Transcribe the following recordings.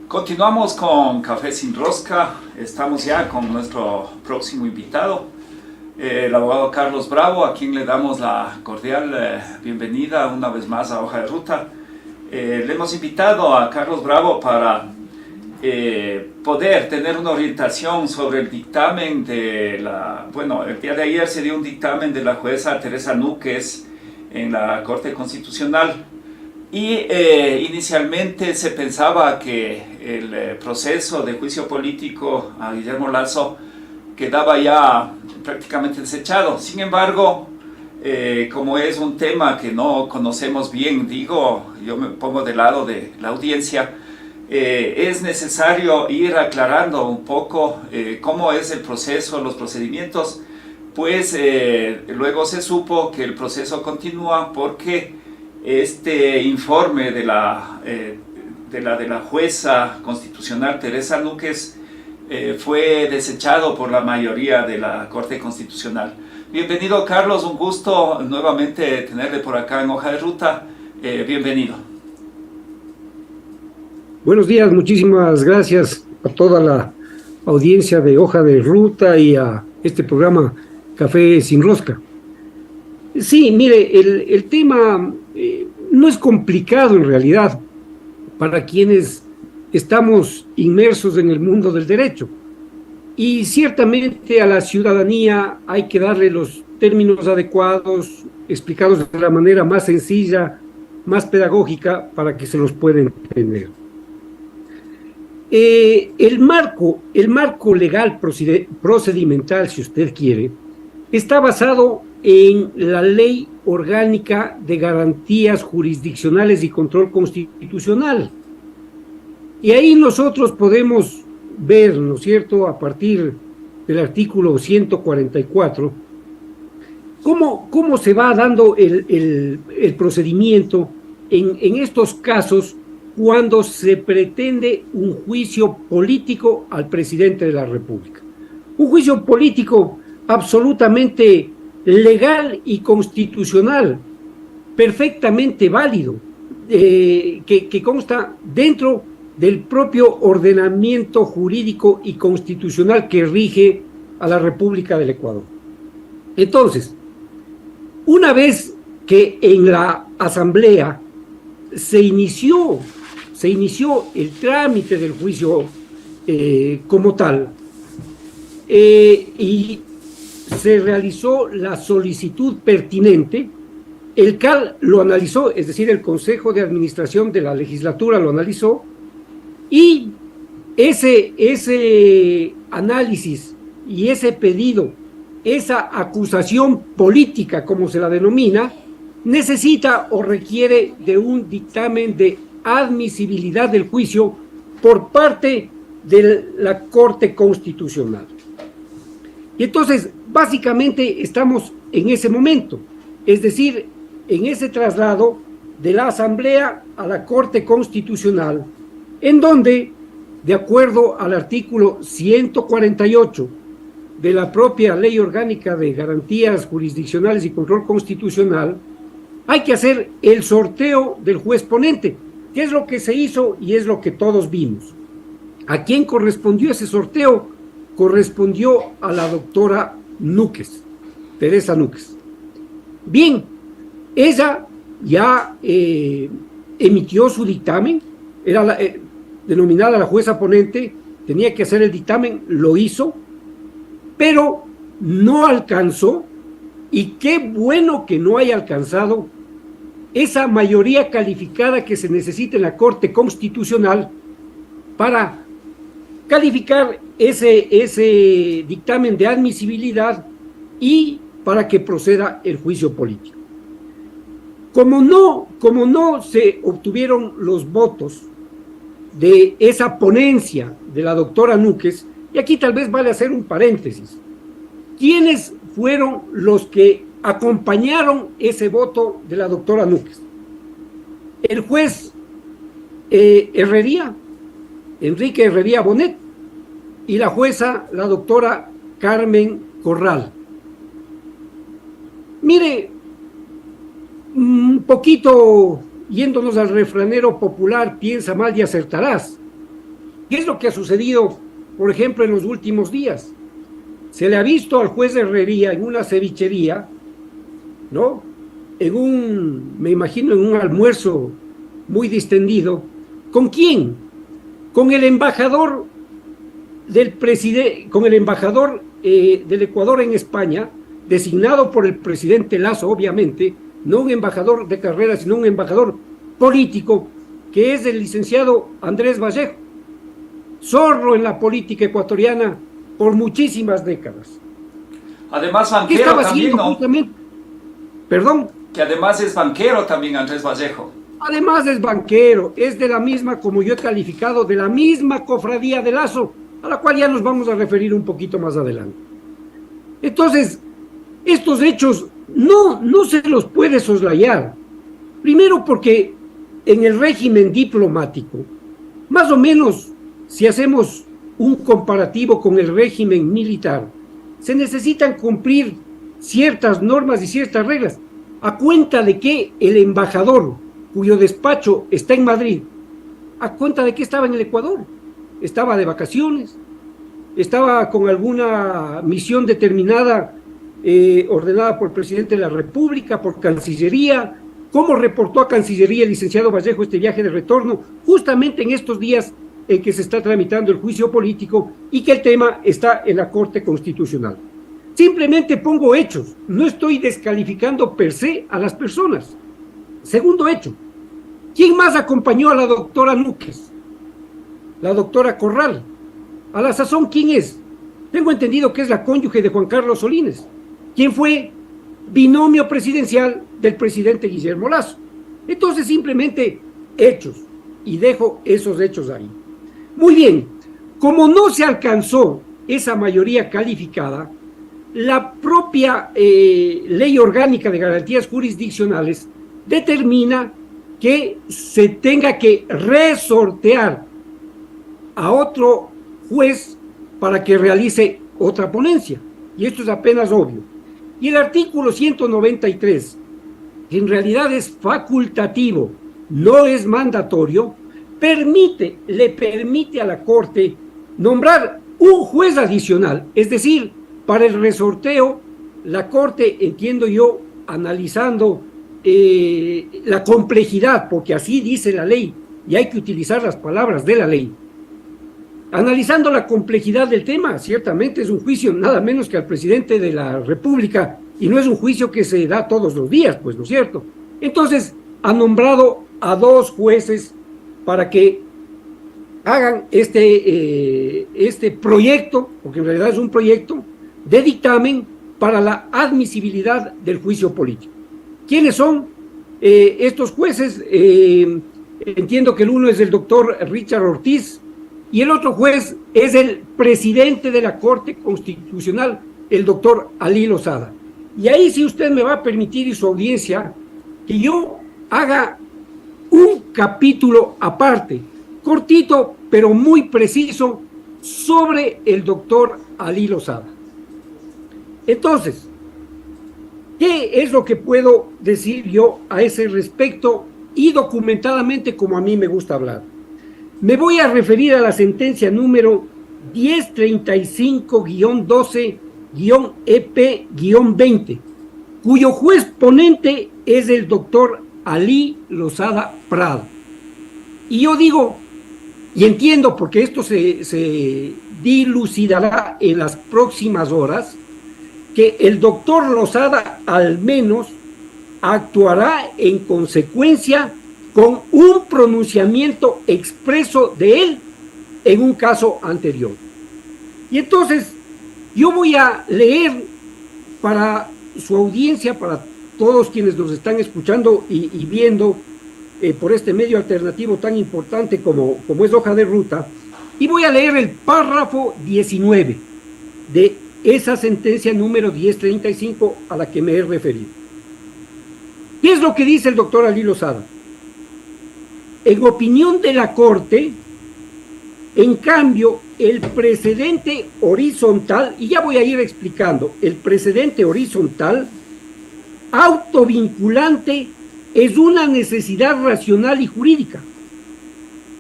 Continuamos con Café sin Rosca. Estamos ya con nuestro próximo invitado, el abogado Carlos Bravo, a quien le damos la cordial bienvenida una vez más a Hoja de Ruta. Le hemos invitado a Carlos Bravo para poder tener una orientación sobre el dictamen de la... Bueno, el día de ayer se dio un dictamen de la jueza Teresa Núquez en la Corte Constitucional. Y inicialmente se pensaba que el proceso de juicio político a Guillermo Lasso quedaba ya prácticamente desechado. Sin embargo, como es un tema que no conocemos bien, yo me pongo del lado de la audiencia, es necesario ir aclarando un poco cómo es el proceso, los procedimientos, pues luego se supo que el proceso continúa porque este informe de la jueza constitucional Teresa Núquez fue desechado por la mayoría de la Corte Constitucional. Bienvenido, Carlos, un gusto nuevamente tenerle por acá en Hoja de Ruta. Bienvenido. Buenos días, muchísimas gracias a toda la audiencia de Hoja de Ruta y a este programa Café sin Rosca. Sí, mire, el tema no es complicado en realidad para quienes estamos inmersos en el mundo del derecho. Y ciertamente a la ciudadanía hay que darle los términos adecuados, explicados de la manera más sencilla, más pedagógica, para que se los pueda entender. El marco legal procedimental, si usted quiere, está basado en la Ley Orgánica de Garantías Jurisdiccionales y Control Constitucional. Y ahí nosotros podemos ver, ¿no es cierto?, a partir del artículo 144, cómo se va dando el procedimiento en estos casos cuando se pretende un juicio político al presidente de la República. Un juicio político absolutamente legal y constitucional, perfectamente válido, que consta dentro del propio ordenamiento jurídico y constitucional que rige a la República del Ecuador. Entonces, una vez que en la Asamblea se inició el trámite del juicio como tal, y se realizó la solicitud pertinente, el CAL lo analizó, es decir, el Consejo de Administración de la Legislatura lo analizó, y ese análisis y ese pedido, esa acusación política, como se la denomina, necesita o requiere de un dictamen de admisibilidad del juicio por parte de la Corte Constitucional. Y entonces, básicamente, estamos en ese momento, es decir, en ese traslado de la Asamblea a la Corte Constitucional, en donde, de acuerdo al artículo 148 de la propia Ley Orgánica de Garantías Jurisdiccionales y Control Constitucional, hay que hacer el sorteo del juez ponente, que es lo que se hizo y es lo que todos vimos. ¿A quién correspondió ese sorteo? Correspondió a la doctora Núquez, Teresa Núquez. Bien, ella ya emitió su dictamen, era denominada la jueza ponente, tenía que hacer el dictamen, lo hizo, pero no alcanzó, y qué bueno que no haya alcanzado esa mayoría calificada que se necesita en la Corte Constitucional para calificar ese dictamen de admisibilidad y para que proceda el juicio político. Como no se obtuvieron los votos de esa ponencia de la doctora Núquez, y aquí tal vez vale hacer un paréntesis, ¿quiénes fueron los que acompañaron ese voto de la doctora Núquez? El juez Enrique Herrería Bonet, y la jueza, la doctora Carmen Corral. Mire, un poquito yéndonos al refranero popular, piensa mal y acertarás. ¿Qué es lo que ha sucedido, por ejemplo, en los últimos días? Se le ha visto al juez de Herrería en una cevichería, ¿no? Me imagino, en un almuerzo muy distendido. ¿Con quién? Con el embajador del Ecuador en España, designado por el presidente Lasso, obviamente, no un embajador de carrera, sino un embajador político, que es el licenciado Andrés Vallejo, zorro en la política ecuatoriana por muchísimas décadas. Además, ¿Qué banquero estaba también, haciendo ¿no? justamente? Perdón. Que además es banquero también, Andrés Vallejo. Además es banquero, es de la misma, como yo he calificado, de la misma cofradía de Lasso, a la cual ya nos vamos a referir un poquito más adelante. Entonces, estos hechos no se los puede soslayar. Primero porque en el régimen diplomático, más o menos, si hacemos un comparativo con el régimen militar, se necesitan cumplir ciertas normas y ciertas reglas, a cuenta de que el embajador, cuyo despacho está en Madrid, a cuenta de que estaba en el Ecuador, estaba de vacaciones, estaba con alguna misión determinada, ordenada por el presidente de la República, por Cancillería. ¿Cómo reportó a Cancillería el licenciado Vallejo este viaje de retorno? Justamente en estos días en que se está tramitando el juicio político y que el tema está en la Corte Constitucional. Simplemente pongo hechos, no estoy descalificando per se a las personas. Segundo hecho, ¿quién más acompañó a la doctora Núquez? La doctora Corral. A la sazón, ¿quién es? Tengo entendido que es la cónyuge de Juan Carlos Solines, quien fue binomio presidencial del presidente Guillermo Lasso. Entonces, simplemente hechos, y dejo esos hechos ahí. Muy bien, como no se alcanzó esa mayoría calificada, la propia Ley Orgánica de Garantías Jurisdiccionales determina que se tenga que resortear a otro juez para que realice otra ponencia. Y esto es apenas obvio. Y el artículo 193, que en realidad es facultativo, no es mandatorio, le permite a la Corte nombrar un juez adicional. Es decir, para el resorteo, la Corte, entiendo yo, analizando la complejidad, porque así dice la ley, y hay que utilizar las palabras de la ley. Analizando la complejidad del tema, ciertamente es un juicio nada menos que al presidente de la República, y no es un juicio que se da todos los días, pues, ¿no es cierto? Entonces, ha nombrado a dos jueces para que hagan este proyecto, porque en realidad es un proyecto de dictamen para la admisibilidad del juicio político. ¿Quiénes son estos jueces? Entiendo que el uno es el doctor Richard Ortiz y el otro juez es el presidente de la Corte Constitucional, el doctor Ali Lozada. Y ahí, si usted me va a permitir, y su audiencia, que yo haga un capítulo aparte, cortito pero muy preciso, sobre el doctor Ali Lozada. Entonces, ¿qué es lo que puedo decir yo a ese respecto y documentadamente, como a mí me gusta hablar? Me voy a referir a la sentencia número 1035-12-EP-20, cuyo juez ponente es el doctor Ali Lozada Prado. Y yo digo, y entiendo, porque esto se dilucidará en las próximas horas, que el doctor Lozada al menos actuará en consecuencia con un pronunciamiento expreso de él en un caso anterior. Y entonces yo voy a leer para su audiencia, para todos quienes nos están escuchando y viendo por este medio alternativo tan importante como es Hoja de Ruta, y voy a leer el párrafo 19 de esa sentencia número 1035 a la que me he referido. ¿Qué es lo que dice el doctor Ali Lozada? En opinión de la Corte, en cambio, el precedente horizontal, y ya voy a ir explicando, el precedente horizontal autovinculante es una necesidad racional y jurídica.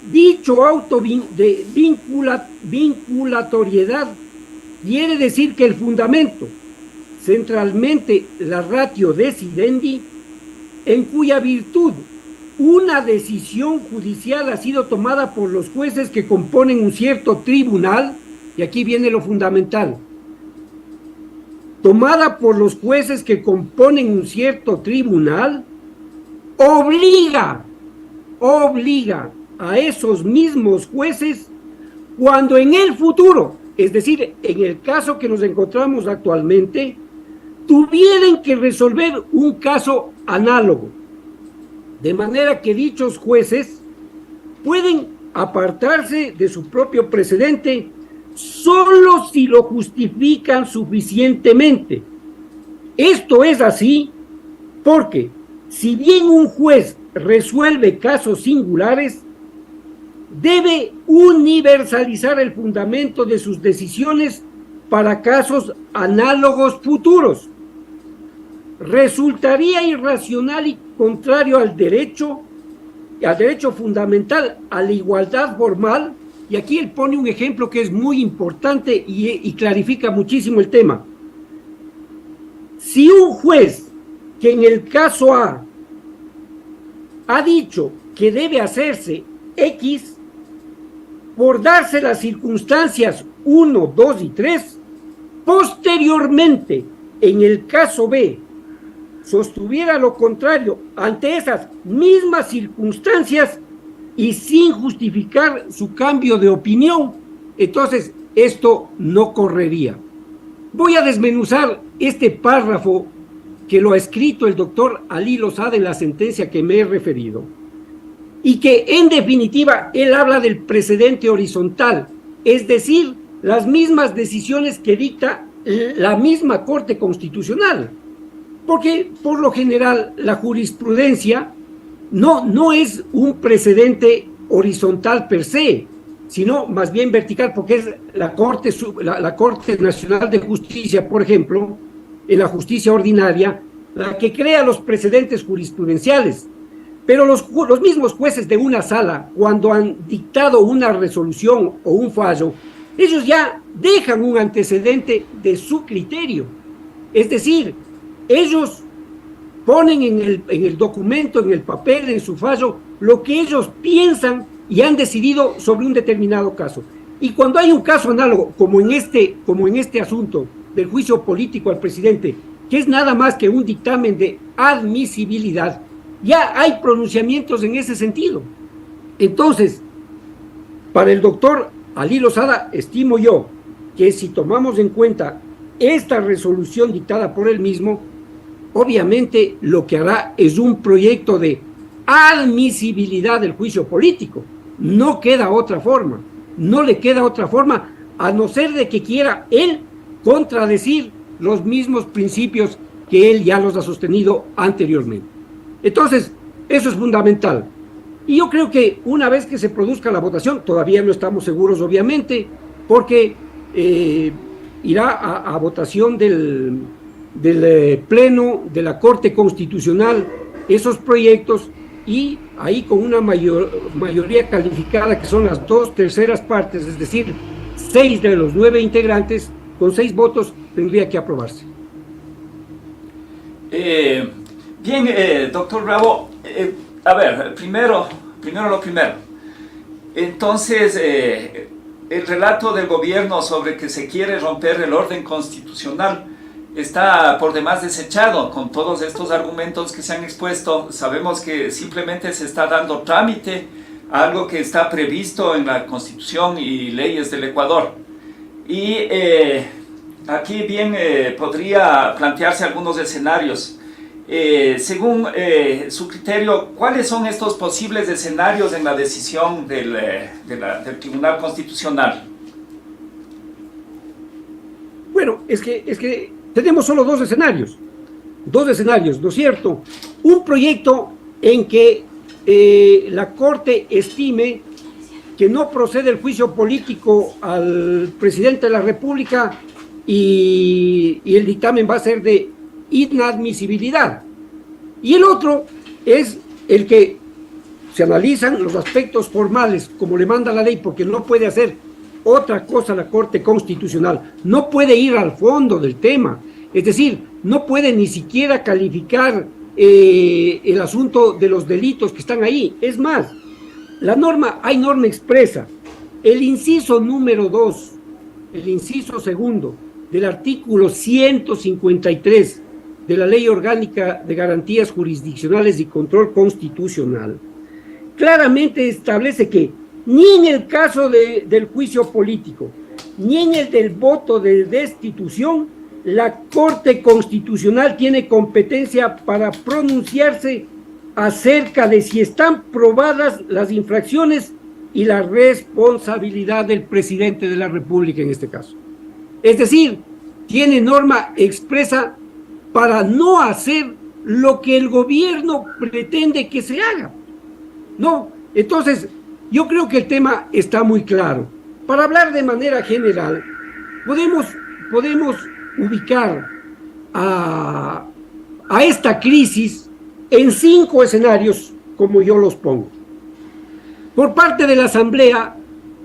Dicho vinculatoriedad quiere decir que el fundamento, centralmente la ratio decidendi, en cuya virtud una decisión judicial ha sido tomada por los jueces que componen un cierto tribunal, y aquí viene lo fundamental, tomada por los jueces que componen un cierto tribunal, obliga a esos mismos jueces, cuando en el futuro, es decir, en el caso que nos encontramos actualmente, tuvieran que resolver un caso análogo, de manera que dichos jueces pueden apartarse de su propio precedente solo si lo justifican suficientemente. Esto es así porque, si bien un juez resuelve casos singulares, debe universalizar el fundamento de sus decisiones para casos análogos futuros. Resultaría irracional y contrario al derecho fundamental, a la igualdad formal, y aquí él pone un ejemplo que es muy importante y clarifica muchísimo el tema. Si un juez que en el caso A ha dicho que debe hacerse X, por darse las circunstancias 1, 2 y 3, posteriormente, en el caso B, sostuviera lo contrario ante esas mismas circunstancias y sin justificar su cambio de opinión, entonces esto no correría. Voy a desmenuzar este párrafo que lo ha escrito el doctor Ali Lozada en la sentencia que me he referido, y que en definitiva él habla del precedente horizontal, es decir, las mismas decisiones que dicta la misma Corte Constitucional, porque por lo general la jurisprudencia no es un precedente horizontal per se, sino más bien vertical, porque es la Corte Nacional de Justicia, por ejemplo, en la justicia ordinaria, la que crea los precedentes jurisprudenciales. Pero los mismos jueces de una sala, cuando han dictado una resolución o un fallo, ellos ya dejan un antecedente de su criterio. Es decir, ellos ponen en el documento, en el papel, en su fallo, lo que ellos piensan y han decidido sobre un determinado caso. Y cuando hay un caso análogo, como en este asunto del juicio político al presidente, que es nada más que un dictamen de admisibilidad, ya hay pronunciamientos en ese sentido. Entonces, para el doctor Ali Lozada, estimo yo que si tomamos en cuenta esta resolución dictada por él mismo, obviamente lo que hará es un proyecto de admisibilidad del juicio político. No queda otra forma, no le queda otra forma, a no ser de que quiera él contradecir los mismos principios que él ya los ha sostenido anteriormente. Entonces, eso es fundamental. Y yo creo que una vez que se produzca la votación, todavía no estamos seguros, obviamente, porque irá a votación del Pleno de la Corte Constitucional esos proyectos, y ahí con una mayoría calificada, que son las 2/3 partes, es decir, 6 de los 9 integrantes, con 6 votos tendría que aprobarse. Bien, doctor Bravo, a ver, primero lo primero. Entonces, el relato del gobierno sobre que se quiere romper el orden constitucional está por demás desechado. Con todos estos argumentos que se han expuesto, sabemos que simplemente se está dando trámite a algo que está previsto en la Constitución y leyes del Ecuador. Y aquí bien podría plantearse algunos escenarios. Según su criterio, ¿cuáles son estos posibles escenarios en la decisión del Tribunal Constitucional? Bueno, es que tenemos solo dos escenarios, ¿no es cierto? Un proyecto en que la Corte estime que no procede el juicio político al presidente de la República y el dictamen va a ser de inadmisibilidad. Y el otro es el que se analizan los aspectos formales, como le manda la ley, porque no puede hacer otra cosa la Corte Constitucional, no puede ir al fondo del tema, es decir, no puede ni siquiera calificar el asunto de los delitos que están ahí. Es más, hay norma expresa, el inciso número 2, el inciso segundo del artículo 153 de la Ley Orgánica de Garantías Jurisdiccionales y Control Constitucional, claramente establece que ni en el caso del juicio político, ni en el del voto de destitución, la Corte Constitucional tiene competencia para pronunciarse acerca de si están probadas las infracciones y la responsabilidad del presidente de la República en este caso. Es decir, tiene norma expresa para no hacer lo que el gobierno pretende que se haga. No, entonces, yo creo que el tema está muy claro. Para hablar de manera general, podemos ubicar a esta crisis en 5 escenarios, como yo los pongo. Por parte de la Asamblea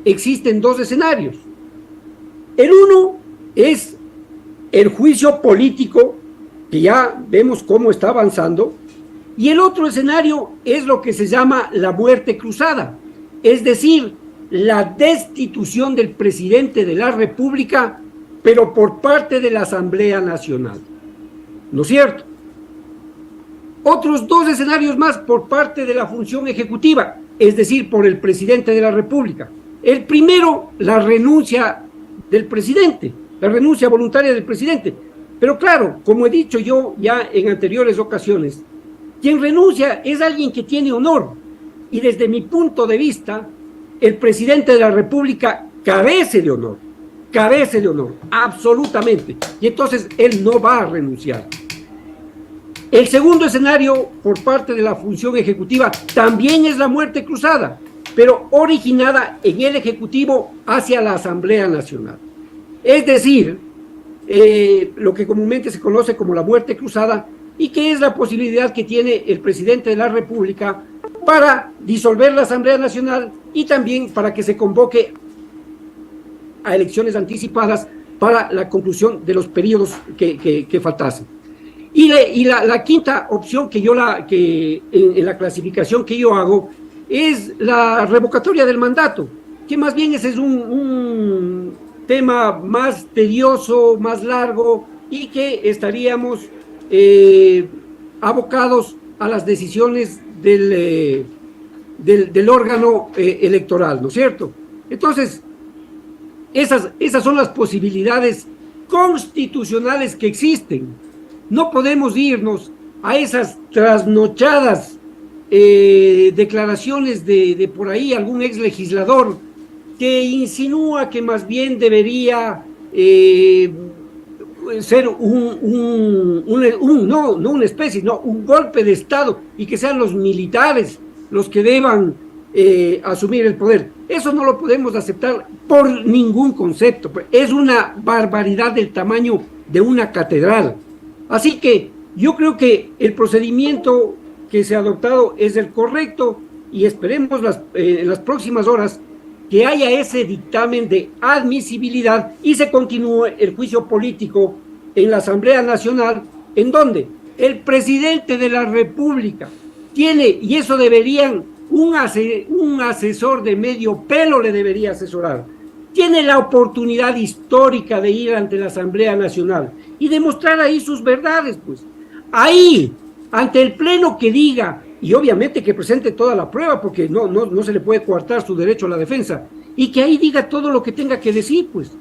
existen 2 escenarios. El uno es el juicio político, que ya vemos cómo está avanzando, y el otro escenario es lo que se llama la muerte cruzada, es decir, la destitución del presidente de la República, pero por parte de la Asamblea Nacional. ¿No es cierto? Otros 2 escenarios más por parte de la función ejecutiva, es decir, por el presidente de la República. El primero, la renuncia del presidente, la renuncia voluntaria del presidente. Pero claro, como he dicho yo ya en anteriores ocasiones, quien renuncia es alguien que tiene honor, y desde mi punto de vista, el presidente de la República carece de honor, absolutamente, y entonces él no va a renunciar. El segundo escenario por parte de la función ejecutiva también es la muerte cruzada, pero originada en el Ejecutivo hacia la Asamblea Nacional. Es decir, lo que comúnmente se conoce como la muerte cruzada, y que es la posibilidad que tiene el presidente de la República para disolver la Asamblea Nacional y también para que se convoque a elecciones anticipadas para la conclusión de los periodos que faltasen. Y la quinta opción que en la clasificación que yo hago es la revocatoria del mandato, que más bien ese es un tema más tedioso, más largo, y que estaríamos abocados a las decisiones del órgano electoral, ¿no es cierto? Entonces, esas son las posibilidades constitucionales que existen. No podemos irnos a esas trasnochadas declaraciones de por ahí algún ex legislador que insinúa que más bien debería ser no una especie, no, un golpe de Estado, y que sean los militares los que deban asumir el poder. Eso no lo podemos aceptar por ningún concepto. Es una barbaridad del tamaño de una catedral. Así que yo creo que el procedimiento que se ha adoptado es el correcto, y esperemos en las próximas horas que haya ese dictamen de admisibilidad y se continúe el juicio político en la Asamblea Nacional, en donde el presidente de la República tiene, y eso deberían, un asesor de medio pelo le debería asesorar, tiene la oportunidad histórica de ir ante la Asamblea Nacional y demostrar ahí sus verdades, pues. Ahí, ante el Pleno, que diga, y obviamente que presente toda la prueba, porque no se le puede coartar su derecho a la defensa, y que ahí diga todo lo que tenga que decir, pues.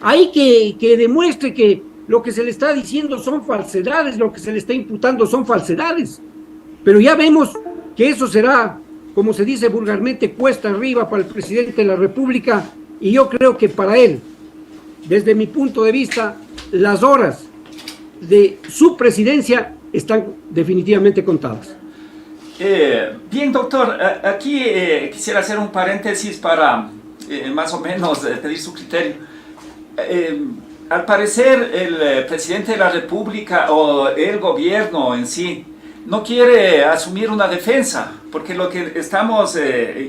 Ahí que demuestre que lo que se le está diciendo son falsedades, lo que se le está imputando son falsedades. Pero ya vemos que eso será, como se dice vulgarmente, cuesta arriba para el presidente de la República, y yo creo que para él, desde mi punto de vista, las horas de su presidencia están definitivamente contadas. Bien, doctor, aquí quisiera hacer un paréntesis para más o menos pedir su criterio. Al parecer, el presidente de la República o el gobierno en sí no quiere asumir una defensa, porque lo que estamos,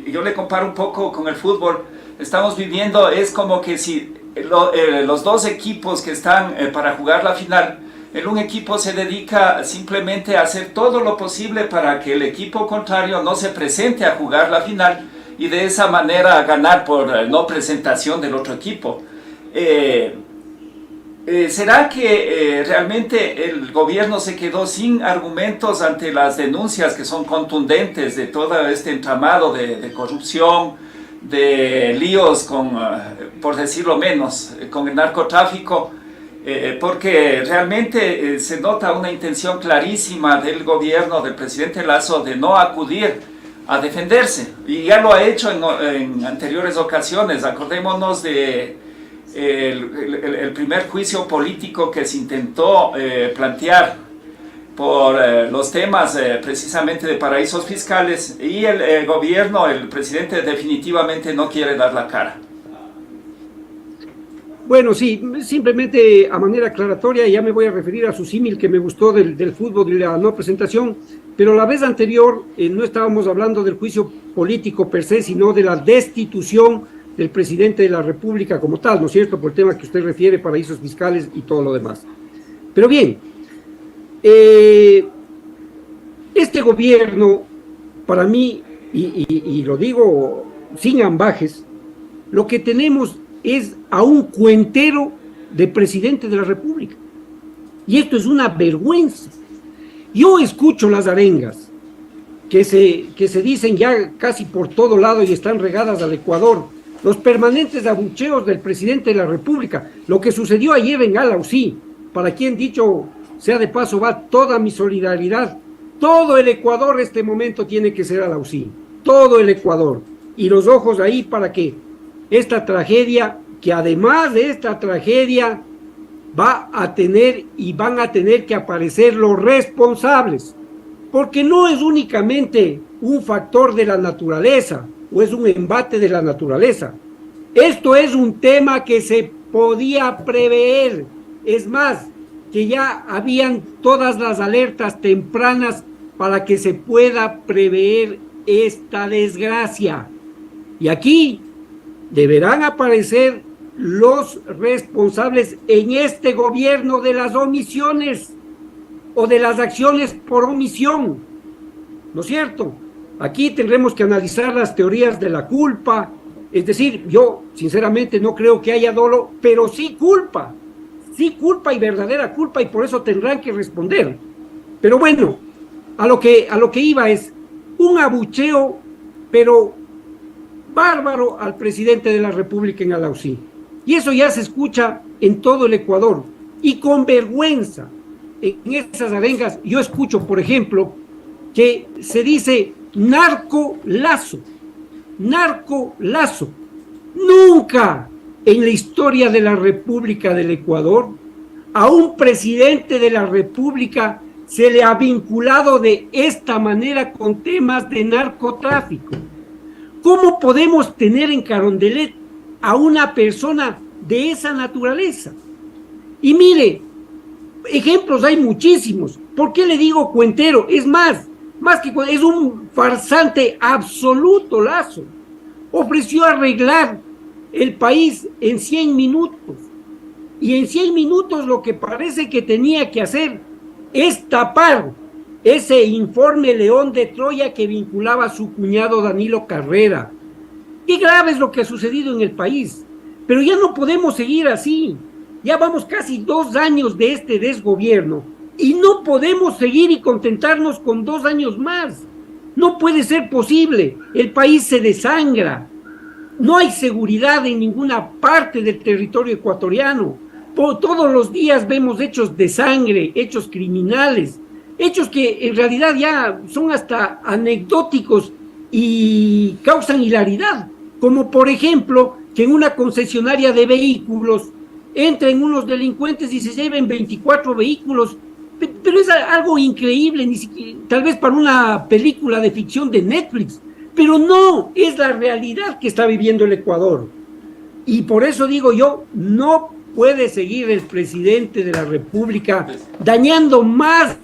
yo le comparo un poco con el fútbol, estamos viviendo es como que si los dos equipos que están para jugar la final, un equipo se dedica simplemente a hacer todo lo posible para que el equipo contrario no se presente a jugar la final y de esa manera ganar por no presentación del otro equipo. ¿Será que realmente el gobierno se quedó sin argumentos ante las denuncias que son contundentes de todo este entramado de corrupción, de líos con, por decirlo menos, con el narcotráfico? Porque realmente se nota una intención clarísima del gobierno, del presidente Lasso, de no acudir a defenderse. Y ya lo ha hecho en anteriores ocasiones. Acordémonos de el primer juicio político que se intentó plantear por los temas precisamente de paraísos fiscales, y el gobierno, el presidente definitivamente no quiere dar la cara. Bueno, sí, simplemente a manera aclaratoria, ya me voy a referir a su símil que me gustó del fútbol y la no presentación, pero la vez anterior no estábamos hablando del juicio político per se, sino de la destitución del presidente de la República como tal, ¿no es cierto?, por el tema que usted refiere, paraísos fiscales y todo lo demás. Pero bien, este gobierno, para mí, y lo digo sin ambajes, lo que tenemos es a un cuentero de presidente de la República. Y esto es una vergüenza. Yo escucho las arengas que se dicen ya casi por todo lado y están regadas al Ecuador, los permanentes abucheos del presidente de la República, lo que sucedió ayer en Alausí, para quien, dicho sea de paso, va toda mi solidaridad. Todo el Ecuador este momento tiene que ser Alausí, todo el Ecuador, y los ojos ahí para que esta tragedia, que además de esta tragedia va a tener y van a tener que aparecer los responsables, porque no es únicamente un factor de la naturaleza o es un embate de la naturaleza. Esto es un tema que se podía prever, es más, que ya habían todas las alertas tempranas para que se pueda prever esta desgracia. Y aquí deberán aparecer los responsables en este gobierno de las omisiones o de las acciones por omisión, ¿no es cierto? Aquí tendremos que analizar las teorías de la culpa, es decir, yo sinceramente no creo que haya dolo, pero sí culpa y verdadera culpa, y por eso tendrán que responder. Pero bueno, a lo que iba es un abucheo, pero bárbaro, al presidente de la República en Alausí. Y eso ya se escucha en todo el Ecuador. Y con vergüenza, en esas arengas, yo escucho, por ejemplo, que se dice narcolazo. Narcolazo. Nunca en la historia de la República del Ecuador a un presidente de la República se le ha vinculado de esta manera con temas de narcotráfico. ¿Cómo podemos tener en Carondelet a una persona de esa naturaleza? Y mire, ejemplos hay muchísimos. ¿Por qué le digo cuentero? Es más que es un farsante absoluto. Lasso ofreció arreglar el país en 100 minutos. Y en 100 minutos lo que parece que tenía que hacer es tapar ese informe León de Troya que vinculaba a su cuñado Danilo Carrera. Qué grave es lo que ha sucedido en el país. Pero ya no podemos seguir así. Ya vamos casi 2 años de este desgobierno y no podemos seguir y contentarnos con 2 años más. No puede ser posible. El país se desangra. No hay seguridad en ninguna parte del territorio ecuatoriano. Todos los días vemos hechos de sangre, hechos criminales, hechos que en realidad ya son hasta anecdóticos y causan hilaridad, como por ejemplo que en una concesionaria de vehículos entren unos delincuentes y se lleven 24 vehículos, pero es algo increíble, ni siquiera, tal vez para una película de ficción de Netflix, pero no, es la realidad que está viviendo el Ecuador. Y por eso digo yo, no puede seguir el presidente de la República dañando más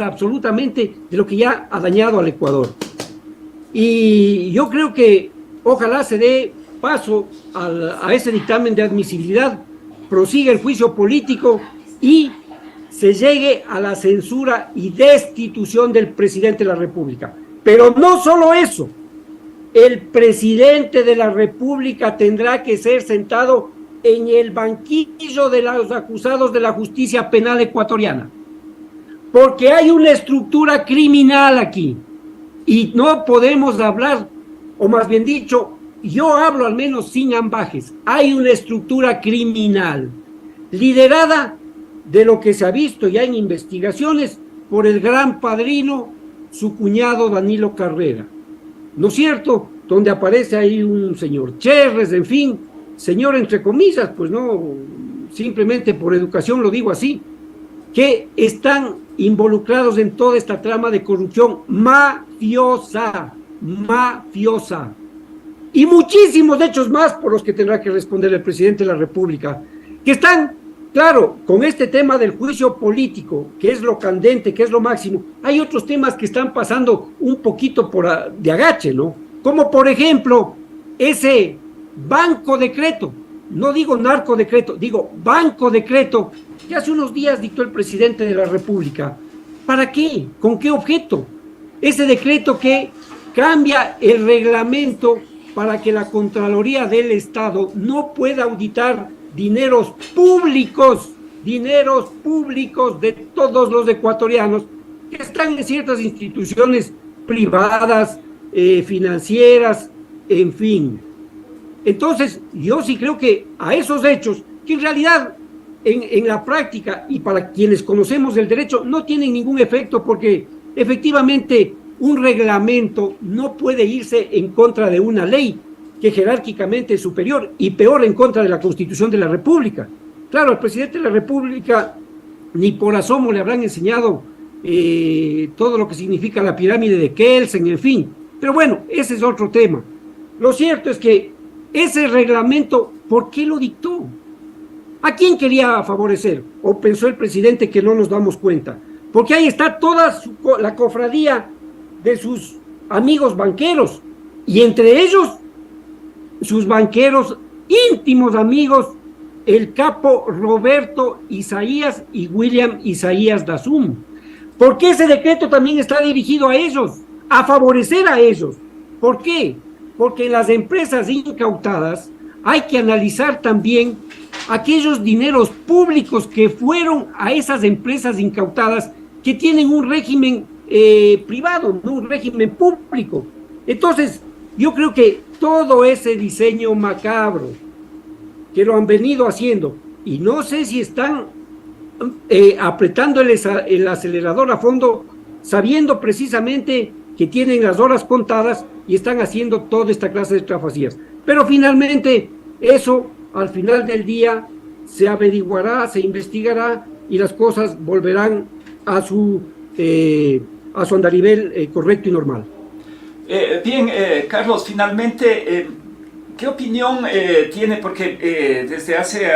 absolutamente de lo que ya ha dañado al Ecuador. Y yo creo que ojalá se dé paso a ese dictamen de admisibilidad, prosiga el juicio político y se llegue a la censura y destitución del presidente de la República. Pero no solo eso, el presidente de la República tendrá que ser sentado en el banquillo de los acusados de la justicia penal ecuatoriana, porque hay una estructura criminal aquí y no podemos hablar, o más bien dicho, yo hablo al menos sin ambajes. Hay una estructura criminal liderada de lo que se ha visto ya en investigaciones por el gran padrino, su cuñado Danilo Carrera, ¿no es cierto? Donde aparece ahí un señor Cherres, en fin, señor entre comillas, pues no, simplemente por educación lo digo así, que están involucrados en toda esta trama de corrupción mafiosa, y muchísimos hechos más por los que tendrá que responder el presidente de la República, que están, claro, con este tema del juicio político, que es lo candente, que es lo máximo. Hay otros temas que están pasando un poquito de agache, ¿no? Como por ejemplo, ese banco decreto, no digo narcodecreto, digo banco decreto, que hace unos días dictó el presidente de la República. ¿Para qué? ¿Con qué objeto? Ese decreto que cambia el reglamento para que la Contraloría del Estado no pueda auditar dineros públicos de todos los ecuatorianos que están en ciertas instituciones privadas, financieras, en fin. Entonces, yo sí creo que a esos hechos, que en realidad en la práctica y para quienes conocemos el derecho no tienen ningún efecto, porque efectivamente un reglamento no puede irse en contra de una ley que jerárquicamente es superior y peor en contra de la Constitución de la República. Claro, al presidente de la República ni por asomo le habrán enseñado todo lo que significa la pirámide de Kelsen, en fin. Pero bueno, ese es otro tema. Lo cierto es que ese reglamento, ¿por qué lo dictó? ¿A quién quería favorecer? ¿O pensó el presidente que no nos damos cuenta? Porque ahí está toda la cofradía de sus amigos banqueros, y entre ellos sus banqueros íntimos amigos, el capo Roberto Isaías y William Isaías Dasum. Porque ese decreto también está dirigido a ellos, a favorecer a ellos. ¿Por qué? Porque en las empresas incautadas hay que analizar también aquellos dineros públicos que fueron a esas empresas incautadas que tienen un régimen privado, no un régimen público. Entonces, yo creo que todo ese diseño macabro que lo han venido haciendo, y no sé si están apretando el acelerador a fondo, sabiendo precisamente que tienen las horas contadas y están haciendo toda esta clase de trafacías. Pero finalmente, eso al final del día se averiguará, se investigará y las cosas volverán a su andarivel correcto y normal. Bien, Carlos, finalmente, ¿qué opinión tiene? Porque desde hace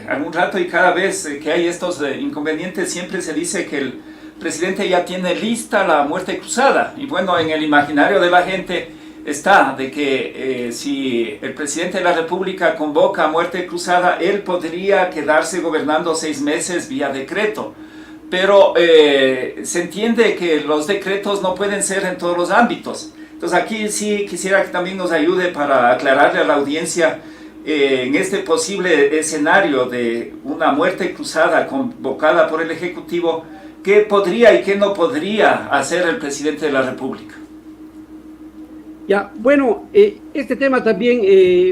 algún rato y cada vez que hay estos inconvenientes siempre se dice que el presidente ya tiene lista la muerte cruzada. Y bueno, en el imaginario de la gente está de que si el presidente de la República convoca a muerte cruzada, él podría quedarse gobernando 6 meses vía decreto. Pero se entiende que los decretos no pueden ser en todos los ámbitos. Entonces aquí sí quisiera que también nos ayude para aclararle a la audiencia en este posible escenario de una muerte cruzada convocada por el Ejecutivo, ¿qué podría y qué no podría hacer el presidente de la República? Ya, bueno, este tema también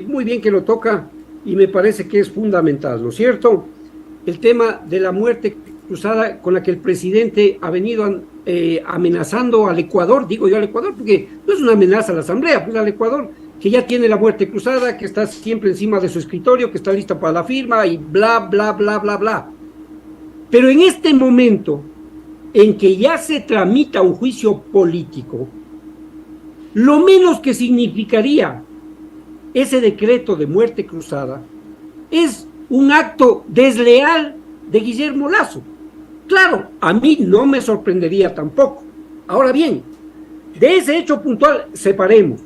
muy bien que lo toca y me parece que es fundamental, ¿no es cierto? El tema de la muerte cruzada con la que el presidente ha venido amenazando al Ecuador, digo yo al Ecuador, porque no es una amenaza a la Asamblea, pues al Ecuador, que ya tiene la muerte cruzada, que está siempre encima de su escritorio, que está lista para la firma y bla, bla, bla, bla, bla. Pero en este momento en que ya se tramita un juicio político, lo menos que significaría ese decreto de muerte cruzada es un acto desleal de Guillermo Lasso. Claro, a mí no me sorprendería tampoco. Ahora bien, de ese hecho puntual separemos.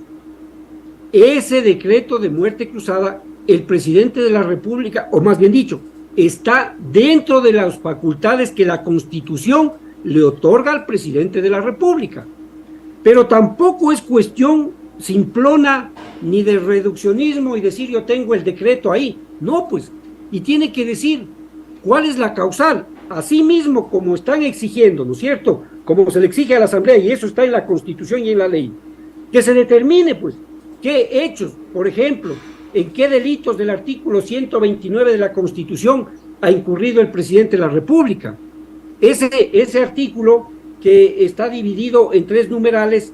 Ese decreto de muerte cruzada, el presidente de la República, o más bien dicho, está dentro de las facultades que la Constitución le otorga al presidente de la República. Pero tampoco es cuestión simplona ni de reduccionismo y decir yo tengo el decreto ahí. No, pues, y tiene que decir cuál es la causal. Así mismo como están exigiendo, ¿no es cierto? Como se le exige a la Asamblea, y eso está en la Constitución y en la ley, que se determine, pues, qué hechos, por ejemplo, en qué delitos del artículo 129 de la Constitución ha incurrido el presidente de la República. Ese artículo, que está dividido en 3 numerales,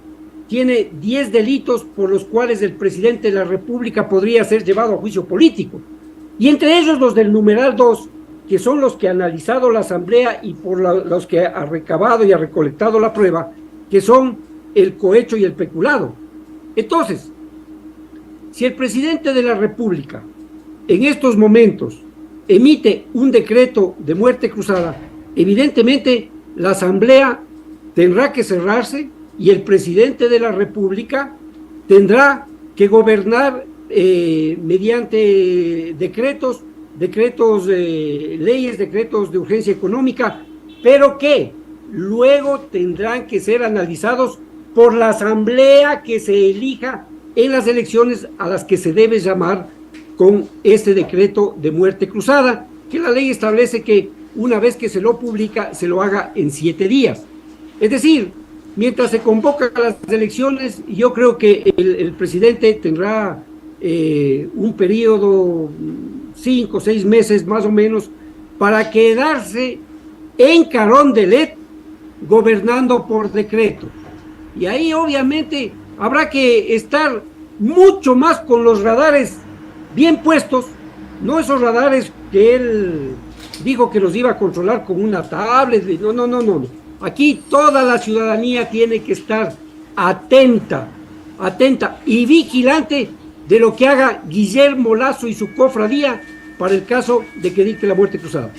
tiene 10 delitos por los cuales el presidente de la República podría ser llevado a juicio político. Y entre ellos los del numeral 2, que son los que ha analizado la Asamblea y por los que ha recabado y ha recolectado la prueba, que son el cohecho y el peculado. Entonces, si el presidente de la República en estos momentos emite un decreto de muerte cruzada, evidentemente la Asamblea tendrá que cerrarse y el presidente de la República tendrá que gobernar mediante decretos, leyes, decretos de urgencia económica, pero que luego tendrán que ser analizados por la Asamblea que se elija en las elecciones a las que se debe llamar con este decreto de muerte cruzada, que la ley establece que una vez que se lo publica, se lo haga en 7 días. Es decir, mientras se convocan las elecciones, yo creo que el presidente tendrá un periodo 5 o 6 meses más o menos para quedarse en Carondelet gobernando por decreto. Y ahí obviamente habrá que estar mucho más con los radares bien puestos, no esos radares que él dijo que los iba a controlar con una tablet. No. Aquí toda la ciudadanía tiene que estar atenta y vigilante de lo que haga Guillermo Lasso y su cofradía para el caso de que dicte la muerte cruzada.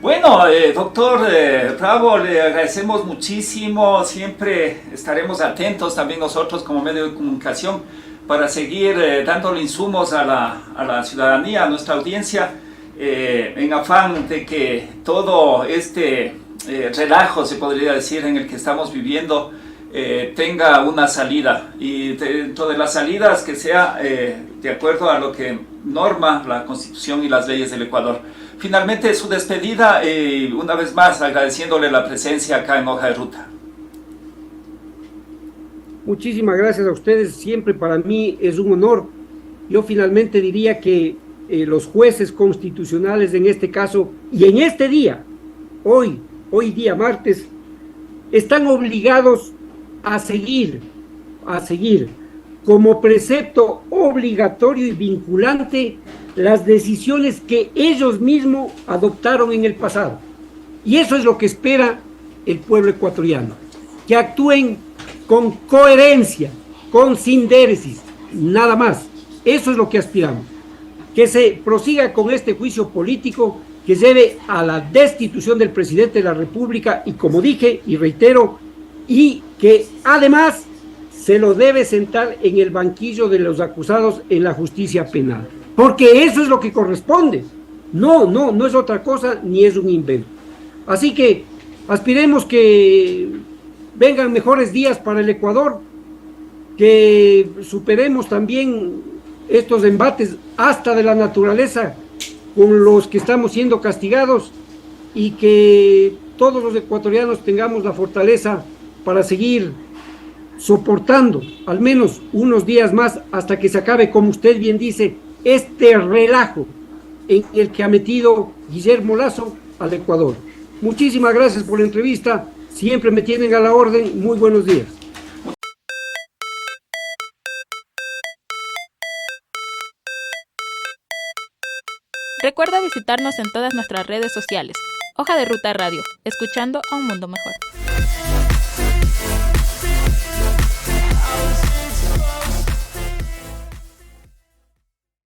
Bueno, doctor Bravo, le agradecemos muchísimo. Siempre estaremos atentos también nosotros como medio de comunicación para seguir dándole insumos a la ciudadanía, a nuestra audiencia, en afán de que todo este relajo, se podría decir, en el que estamos viviendo, tenga una salida, y dentro de las salidas que sea de acuerdo a lo que norma la Constitución y las leyes del Ecuador. Finalmente, su despedida, una vez más agradeciéndole la presencia acá en Hoja de Ruta. Muchísimas gracias a ustedes, siempre para mí es un honor. Yo finalmente diría que los jueces constitucionales en este caso, y en este día, hoy día martes, están obligados a seguir como precepto obligatorio y vinculante las decisiones que ellos mismos adoptaron en el pasado. Y eso es lo que espera el pueblo ecuatoriano, que actúen con coherencia, con sindéresis, nada más. Eso es lo que aspiramos, que se prosiga con este juicio político que lleve a la destitución del presidente de la República y, como dije y reitero, y que además se lo debe sentar en el banquillo de los acusados en la justicia penal, porque eso es lo que corresponde. No es otra cosa ni es un invento. Así que aspiremos que vengan mejores días para el Ecuador, que superemos también estos embates hasta de la naturaleza con los que estamos siendo castigados, y que todos los ecuatorianos tengamos la fortaleza para seguir soportando al menos unos días más hasta que se acabe, como usted bien dice, este relajo en el que ha metido Guillermo Lasso al Ecuador. Muchísimas gracias por la entrevista, siempre me tienen a la orden. Muy buenos días. Recuerda visitarnos en todas nuestras redes sociales. Hoja de Ruta Radio, escuchando a un mundo mejor.